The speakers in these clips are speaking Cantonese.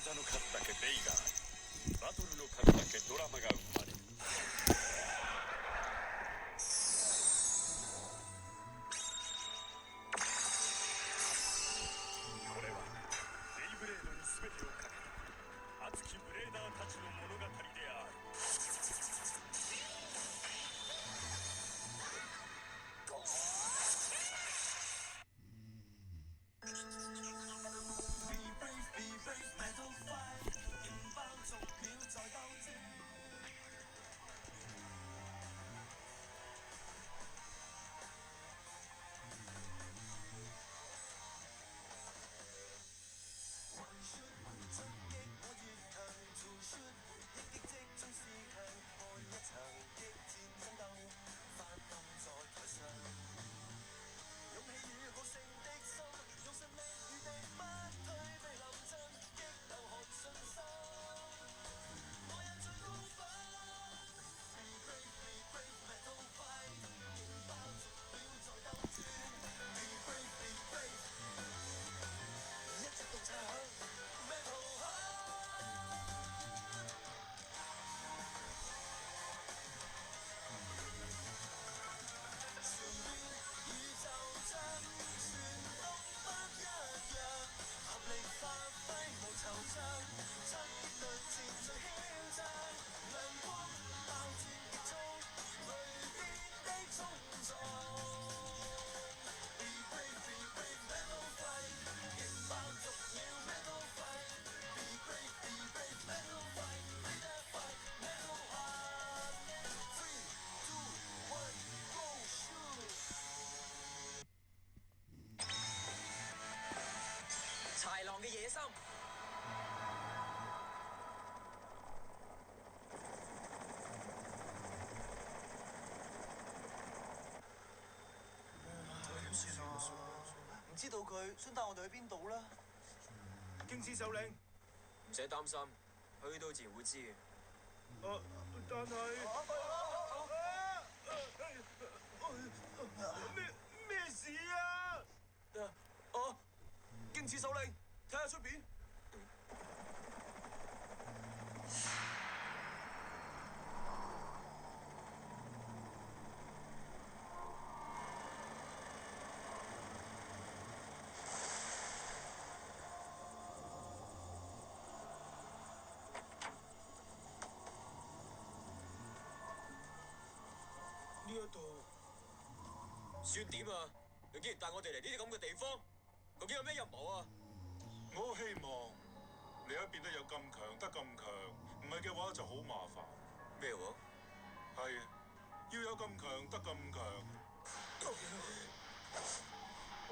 歌の数だけレイがあり、バトルの数だけドラマが生まれる。これはベイブレードに全てをかけた熱きブレーダーたちの物語である。豺狼嘅野心。點算啊？唔知道佢想帶我哋去邊度啦。京師首領，唔使擔心，去到自然會知嘅。但係咩事啊？京師首領，睇下出邊。呢一度算點啊？你竟然帶我哋嚟呢啲咁嘅地方，究竟有咩陰謀啊？我希望你一變得有咁強得咁強，唔係嘅話就好麻煩。咩話？係要有咁強得咁強。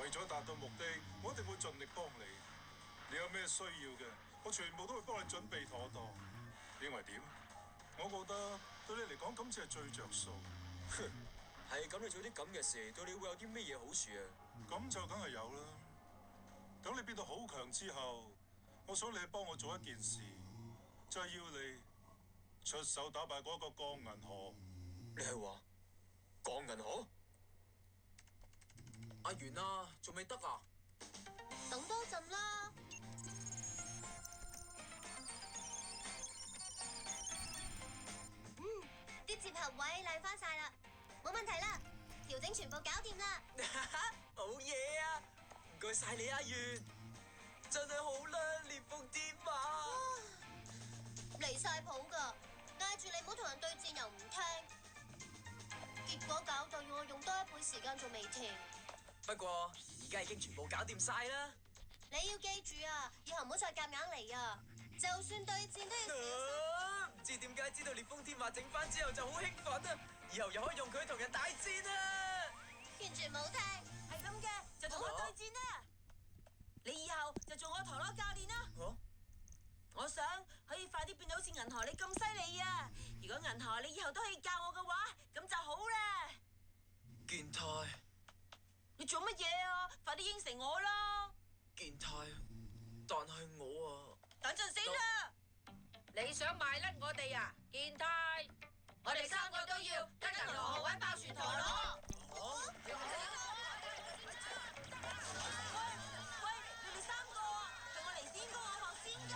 為咗達到目的，我一定會盡力幫你。你有咩需要嘅，我全部都會幫你準備妥當。認為點？我覺得對你嚟講咁先係最着數。哼，係咁你做啲咁嘅事，對你會有啲咩嘢好處啊？咁就梗係有啦。等你變到好強之後，我想你幫我做一件事，就係要你出手打敗嗰個鋼銀河。你係話鋼銀河？阿元啊，仲未得啊？等多陣啦。啲接合位靚翻晒啦，冇問題啦，調整全部搞掂啦。好嘢啊！唔該晒你阿元，真係好啦，烈風天馬。離晒譜㗎，嗌住你唔好同人對戰又唔聽，結果搞到要我用多1倍時間做微調。不過而家已經全部搞掂晒啦。你要記住啊，以後唔好再夾硬嚟啊！就算對戰都要小心。唔知點解知道烈風天馬整翻之後就好興奮啊！以後又可以用佢同人大戰啦！完全冇聽，係咁嘅，就同我對戰啦！你以後就做我陀螺教練啦！我想可以快啲變到好似銀河你咁犀利啊！如果銀河你以後都可以教我嘅話，咁就好啦！健太，你做乜嘢啊？快啲應承我啦！健太，但係我啊，等陣先啦！你想賣甩我哋啊，健太？我哋3個都要跟銀河揾爆旋陀螺。喂，你哋3個啊，係我嚟先㗎，我學先㗎。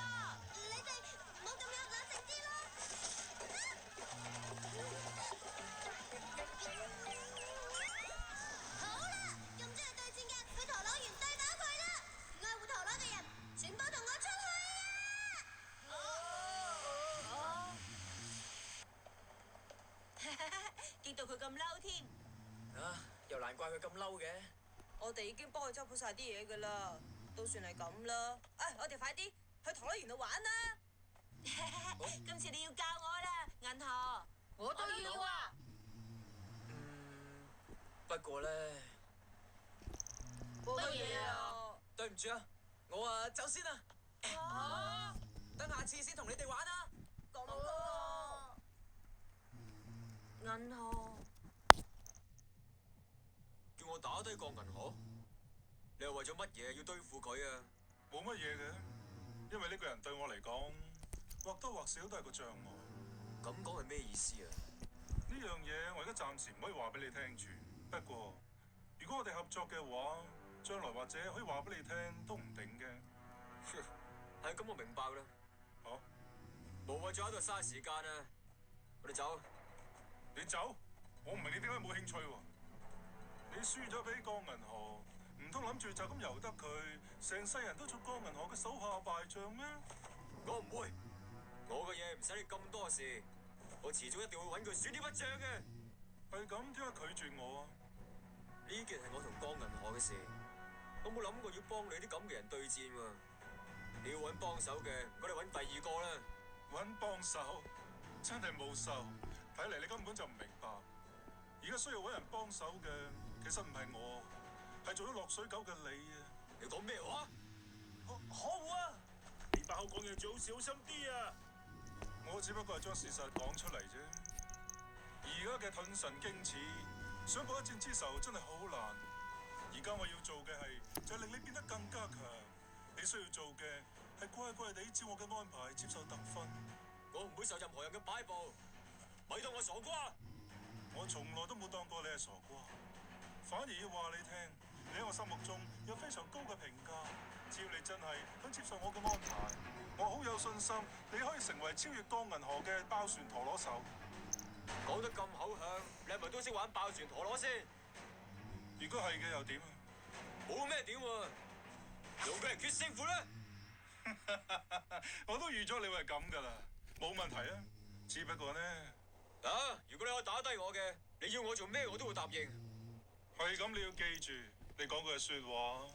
咁嬲添。啊，又難怪佢咁嬲嘅。我哋已經幫佢執好晒啲嘢噶啦，都算係咁啦。我哋快啲去陀螺園度玩啦！今次你要教我啦，銀河。我都要啊！不過咧，乜嘢啊？對唔住啊，我走先啦。等下次先同你哋玩啊！咁啊，銀河。叫我打低個銀河，你又為咗乜嘢要對付佢啊？冇乜嘢嘅，因為呢個人對我嚟講，或多或少都係個障礙。咁講係咩意思啊？呢樣嘢我而家暫時唔可以話俾你聽住。不過，如果我哋合作嘅話，將來或者可以話俾你聽都唔定嘅。係咁，我明白啦。好，無謂再喺度嘥時間啊！我哋走。你走，我唔明你點解冇興趣喎？你輸咗俾江銀河，唔通諗住就咁由得佢，成世人都做江銀河嘅手下敗將咩？我唔會，我嘅嘢唔使你咁多事，我遲早一定會揾佢算呢筆帳嘅。係咁，點解拒絕我啊？呢件係我同江銀河嘅事，我冇諗過要幫你啲咁嘅人對戰喎。你要揾幫手嘅，我哋揾第二個啦。揾幫手，真係冇手。睇嚟你根本就唔明白。而家需要揾人幫手嘅，其實唔係我，係做咗落水狗嘅你啊！你講咩話？可惡啊！你把口講嘢最好小心啲啊！我只不過係將事實講出嚟啫。而家嘅盾神荊刺，想報一戰之仇真係好難。而家我要做嘅係，就係令你變得更加強。你需要做嘅係乖乖地照我嘅安排接受特訓。我唔會受任何人嘅擺布，咪當我傻瓜。我從來都冇當過你係傻瓜，反而要話你聽，你喺我心目中有非常高嘅評價。只要你真係肯接受我嘅安排，我好有信心你可以成為超越江銀河嘅爆旋陀螺手。講得咁口響，你係咪都識玩爆旋陀螺先？如果係嘅又點啊？冇咩點喎，用佢嚟決勝負啦！我都預咗你會係咁噶啦，冇問題啊。只不過呢，如果你可以打低我嘅，你要我做咩我都會答應。係咁，你要記住，你講句説話。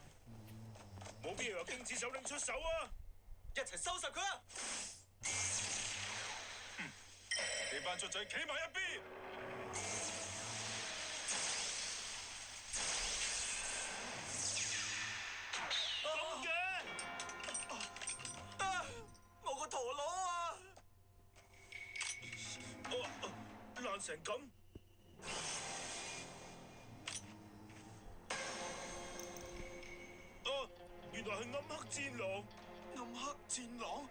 冇必要由荊刺首領出手啊！一齊收拾佢啊！你班卒仔企埋一邊。咁嘅，我個陀螺啊！爛成咁。原來係暗黑戰狼。暗黑戰狼，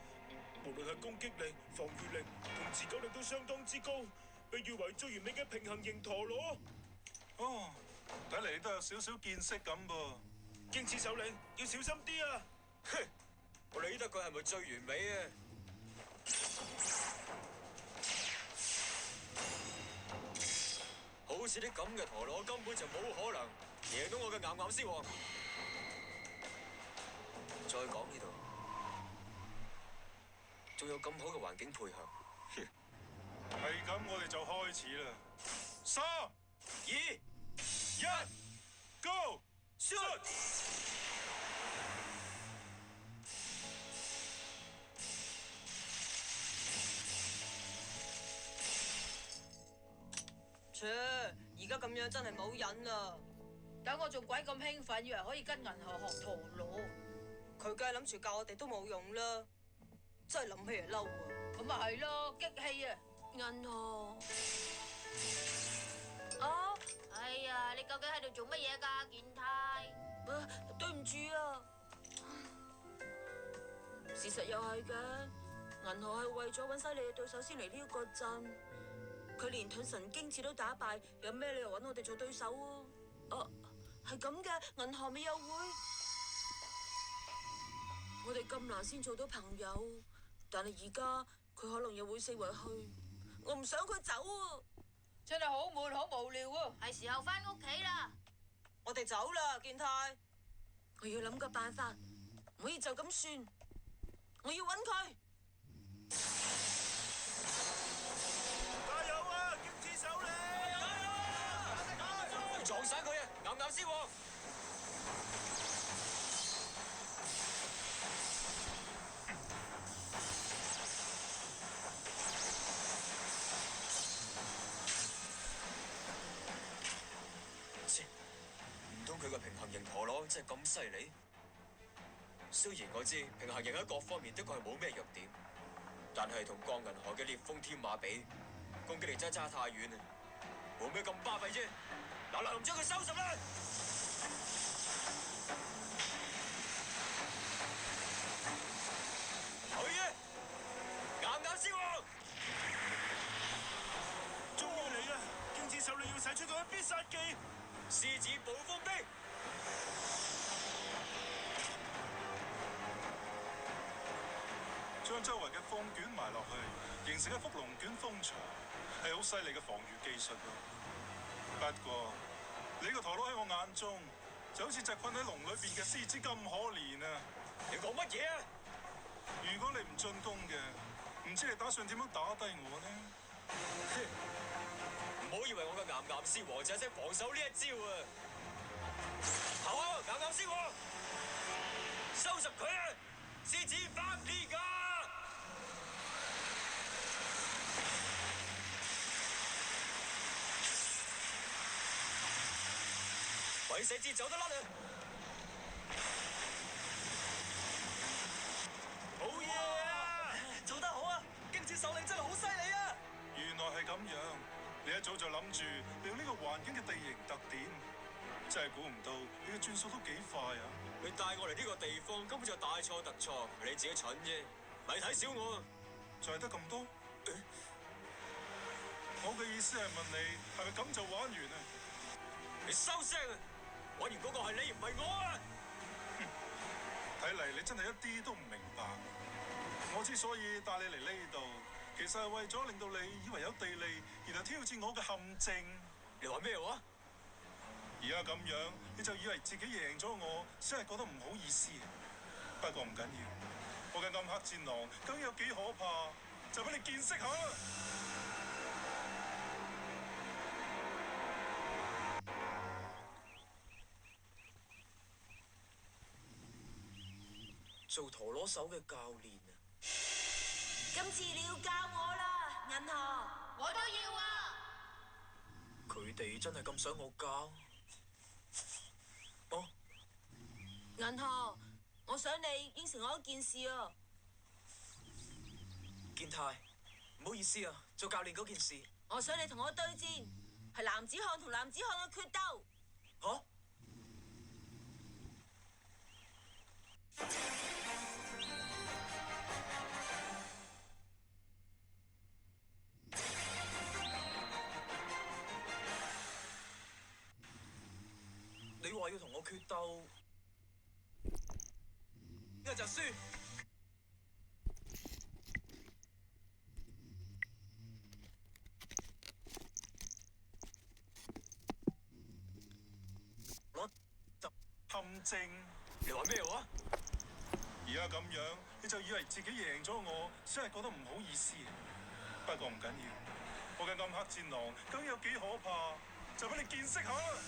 無論係攻擊力、防禦力同持久力都相當之高，被譽為最完美嘅平衡型陀螺。哦，睇嚟你都有少少見識咁噃。荊刺首領要小心啲啊！哼，我理得佢係咪最完美啊？好似啲咁嘅陀螺根本就冇可能贏到我嘅岩岩獅王。再講呢度，仲有咁好嘅環境配合，係咁，我哋就開始啦。3、2、 1 ，Go！ shoot！切，而家咁樣真係冇癮啦！等我仲鬼咁興奮，以為可以跟銀河學陀螺，佢梗係諗住教我哋都冇用啦，真係諗起就嬲啊！咁咪係咯，激氣啊！銀河，哎呀，你究竟喺度做乜嘢㗎，健太？對唔住啊！事實又係嘅，銀河係為咗揾犀利嘅對手先嚟呢一個鎮，佢連盾神荊刺都打敗，有咩理由揾我哋做對手啊？係咁嘅，銀河咪又會？我哋咁難先做到朋友，但係而家佢可能又會四圍去，我唔想佢走啊！真係好悶，好無聊啊！係時候返屋企啦！我哋走啦，健太。我要諗個辦法，唔可以就咁算。我要揾佢。加油啊，荊刺首領！撞散佢啊！岩岩獅王，切，唔通佢個平衡型陀螺真係咁犀利？雖然我知平衡型喺各方面的確係冇咩弱點，但係同鋼銀河嘅烈風天馬比，攻擊力真係差太遠啊！冇咩咁巴閉啫。嗱，唔將佢收拾啦！好嘢！岩岩獅王，終於嚟啦！荊子首領要使出佢嘅必殺技，獅子暴風兵。將周圍嘅風捲埋落去，形成一幅龍捲風牆，係好犀利嘅防禦技術咯。不過你個陀螺喺我眼中就好似隻困喺籠裏邊嘅獅子咁可憐啊！你講乜嘢啊？如果你唔進攻嘅，唔知你打算點樣打低我呢？唔好以為我嘅岩岩獅王就係識防守呢一招啊！好，岩岩獅王，收拾佢啊！獅子翻呢㗎！鬼死之走得甩啊！好嘢啊！做得好啊！荊子首領真係好犀利啊！原來係咁樣，你一早就諗住利用呢個環境嘅地形特點，真係估唔到你嘅轉數都幾快啊！你帶我嚟呢個地方根本就大錯特錯，係你自己蠢啫，咪睇小我。就係得咁多？我嘅意思係問你，係咪咁就玩完啊？你收聲啊！玩完嗰個係你，唔係我啊！睇嚟你真係一啲都唔明白。我之所以帶你嚟呢度，其實係為咗令到你以為有地利，然後挑戰我嘅陷阱。你話咩話？而家咁樣，你就以為自己贏咗我，先係覺得唔好意思。不過唔緊要，我嘅暗黑戰狼究竟有幾可怕，就俾你見識下啦！做陀螺手嘅教練啊！今次你要教我啦，銀河。我都要啊！佢哋真係咁想我教？哦，銀河，我想你應承我一件事啊。健太，唔好意思啊，做教練嗰件事。我想你同我對戰，係男子漢同男子漢嘅決鬥。嚇？你話要同我決鬥，一就輸。我就陷阱。你話咩話？而家咁樣，你就以為自己贏咗我，先係覺得唔好意思。不過唔緊要，我嘅暗黑戰狼究竟有幾可怕，就俾你見識下啦！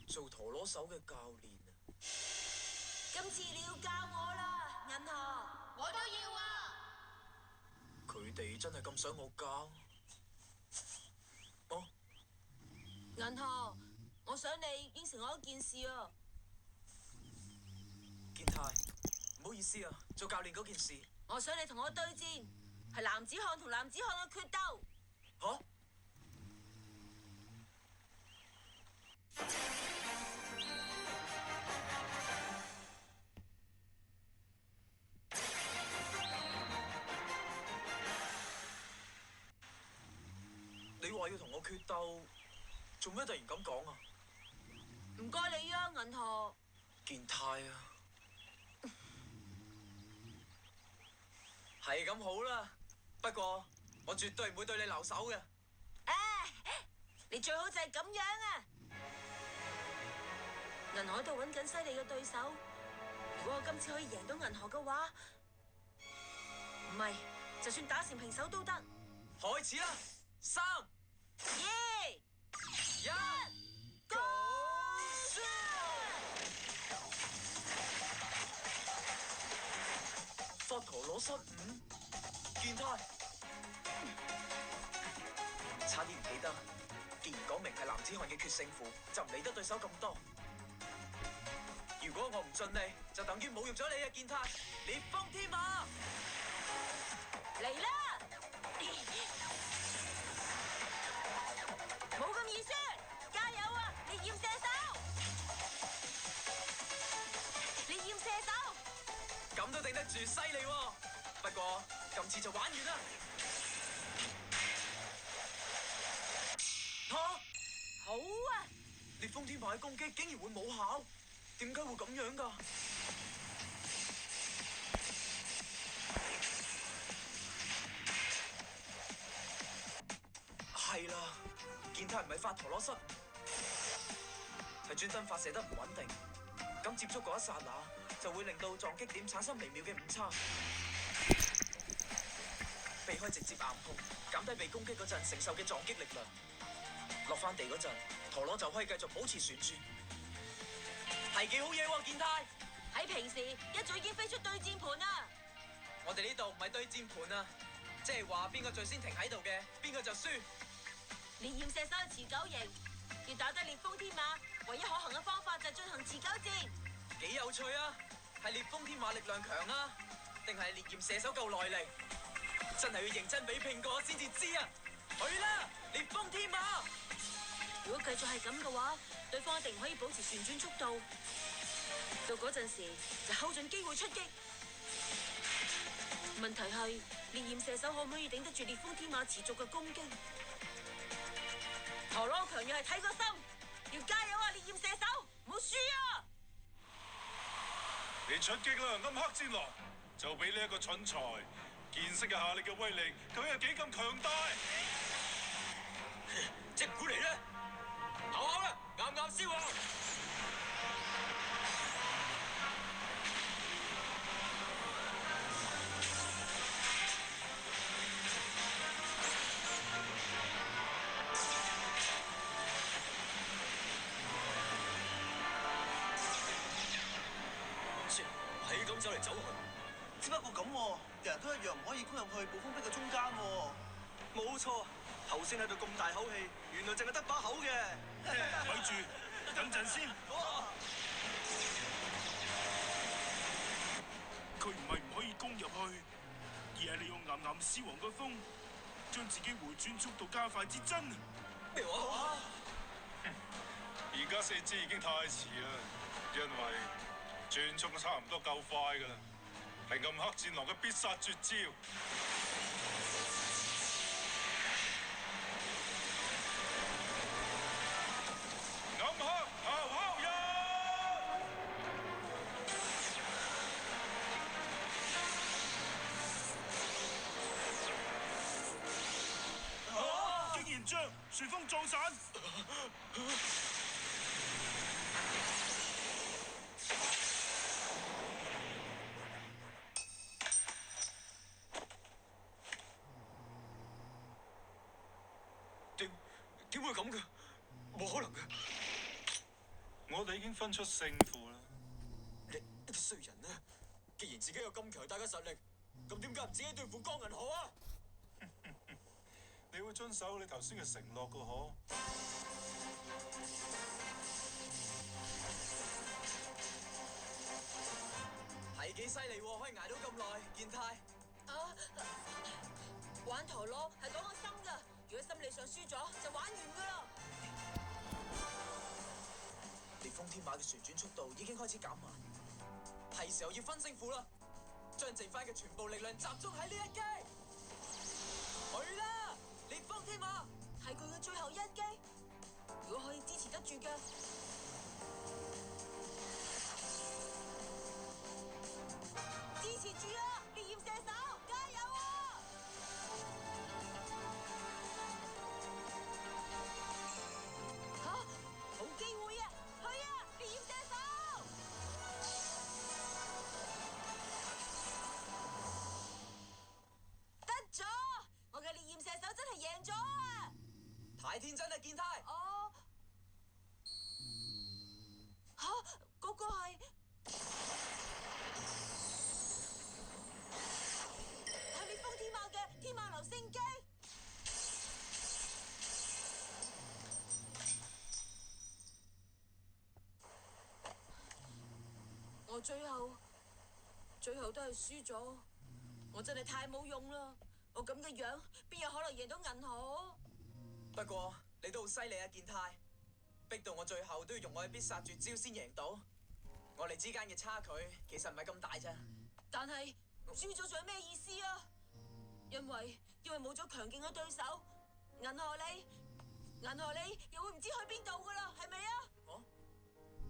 做陀螺手嘅教練啊！今次你要教我啦，銀河。我都要啊！佢哋真係咁想我教？哦，銀河，我想你應承我一件事啊。健太，唔好意思啊，做教練嗰件事。我想你同我對戰，係男子漢同男子漢嘅決鬥。嚇？你話要同我決鬥，做咩突然咁講啊？唔該你啊，銀河。健太啊，係咁好啦。不過我絕對唔會對你留手嘅。你最好就係咁樣啊！銀河喺度揾緊犀利嘅對手，如果我今次可以贏到銀河嘅話，唔係，就算打成平手都得。開始啦！3、耶！ 1， Go！ 佛陀羅失誤，健太，差啲唔記得。既然講明係男子漢嘅決勝負，就唔理得對手咁多。如果我唔盡力，就等於侮辱咗你嘅健太。烈風天馬，嚟啦！冇咁易輸，加油啊！烈焰射手，烈焰射手，咁都頂得住，犀利喎！不過今次就玩完啦。嚇！好啊！烈風天馬嘅攻擊竟然會冇效，點解會咁樣㗎？係啦，健太唔係發陀螺失誤，係專登發射得唔穩定，咁接觸嗰一剎那就會令到撞擊點產生微妙嘅誤差，避開直接硬碰，減低被攻擊嗰陣承受嘅撞擊力量。落翻地嗰陣，陀螺就可以繼續保持旋轉，係幾好嘢喎！健太喺平時一早已經飛出對戰盤啦。我哋呢度唔係對戰盤啊，即係話邊個最先停喺度嘅，邊個就輸。烈焰射手係持久型，要打低烈風天馬，唯一可行嘅方法就係進行持久戰。幾有趣啊！係烈風天馬力量強啊，定係烈焰射手夠耐力？真係要認真比拼過先至知啊！去啦，烈風天馬！如果繼續係咁嘅話，對方一定唔可以保持旋轉速度。到嗰陣時就睺準機會出擊。問題係烈焰射手可唔可以頂得住烈風天馬持續嘅攻擊？陀螺強要係睇個心，要加油啊！烈焰射手，唔好輸啊！你出擊啦，暗黑戰狼！就俾呢一個蠢材見識一下你嘅威力究竟係幾咁強大。即鼓嚟啦！考啦，啱啱燒啊！係咁走嚟走去，只不過咁喎，人人都一樣唔可以攻入去暴風壁嘅中間喎。冇錯，頭先喺度咁大口氣，原來淨係得把口嘅。咪住，等陣先。佢唔係唔可以攻入去，而係利用岩岩獅王嘅風，將自己回轉速度加快至真。咩話？而家先知已經太遲啦，因為轉速差唔多夠快噶啦，係暗黑戰狼嘅必殺絕招。暗黑咆哮人！竟然將旋風撞散。點會咁嘅？冇可能嘅！我哋已經分出勝負啦。你個衰人啊！既然自己有咁強大嘅實力，咁點解唔自己對付江銀河啊？你會遵守你頭先嘅承諾噶嗬？係幾犀利喎，可以捱到咁耐，健太。啊！玩陀螺係講個心㗎，如果心理上輸咗，就玩完㗎啦。烈風天馬嘅旋轉速度已經開始減慢，係時候要分勝負啦！將剩翻嘅全部力量集中喺呢一擊，去啦！烈風天馬係佢嘅最後一擊，如果可以支持得住嘅，支持住啊！烈焰射手，加油啊！嚇，好機會啊！去啊！烈焰射手！真啊，健太！哦，吓，嗰個係烈風天馬嘅天馬流星機。我最後都係輸咗，我真係太冇用啦！我咁嘅樣，邊有可能贏到銀河？不過你都好犀利啊，健太，逼到我最後都要用我嘅必殺絕招先贏到。我哋之間嘅差距其實唔係咁大啫。但係輸咗仲有咩意思啊？因為冇咗強勁嘅對手，銀河你又會唔知去邊度噶啦，係咪啊？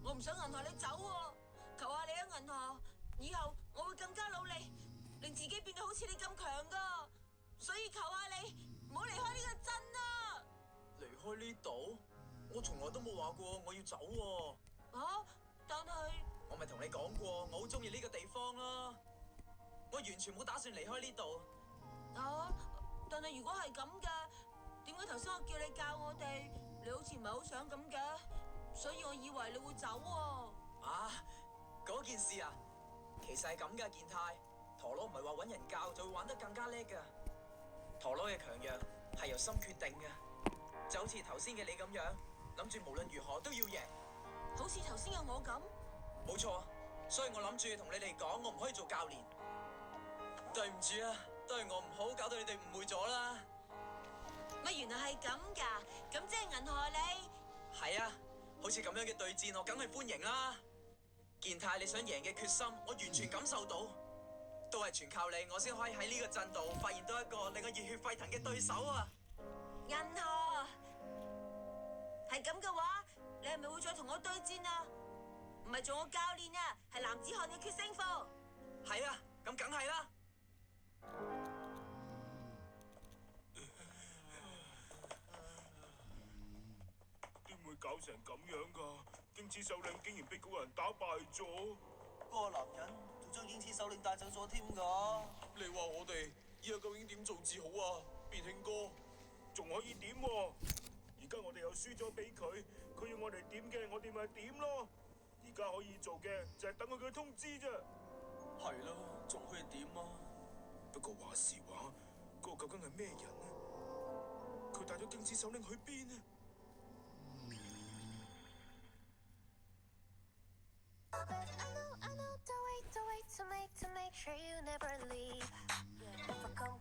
我唔想銀河你走喎，求下你啊銀河，以後我會更加努力，令自己變到好似你咁強噶，所以求下你唔好離開呢個鎮啊！離開呢度？我從來都冇話過我要走喎。但係我咪同你講過，我好中意呢個地方啦。我完全冇打算離開呢度。但係如果係咁嘅，點解頭先我叫你教我哋，你好似唔係好想咁嘅？所以我以為你會走喎。嗰件事啊，其實係咁噶，健太。陀螺唔係話搵人教就會玩得更加叻噶。陀螺嘅強弱係由心決定嘅，就好似頭先嘅你咁樣，諗住無論如何都要贏。好似頭先嘅我咁。冇錯，所以我諗住同你哋講，我唔可以做教練。對唔住啊，都係我唔好，搞到你哋誤會咗啦。乜原來係咁噶？咁即係銀河你？係啊，好似咁樣嘅對戰，我梗係歡迎啦。健太，你想贏嘅決心，我完全感受到，都係全靠你，我先可以喺呢個陣度發現到一個令我熱血沸騰嘅對手啊！銀河，係咁嘅話，你係咪會再同我對戰啊？唔係做我教練啊，係男子漢嘅決勝負。係啊，咁梗係啦。點會搞成咁樣㗎？荊刺首領竟然被嗰個人打敗咗。嗰個男人仲將英雌首領帶走咗添㗎。你話我哋以後究竟點做至好啊？變慶哥，仲可以點喎？而家我哋又輸咗俾佢，佢要我哋點嘅，我哋咪點咯。而家可以做嘅就係等佢通知啫。係咯，仲可以點啊？不過話時話，嗰個究竟係咩人呢？佢帶咗荊刺首領去邊呢？I know the way to make sure you never leave. Overcome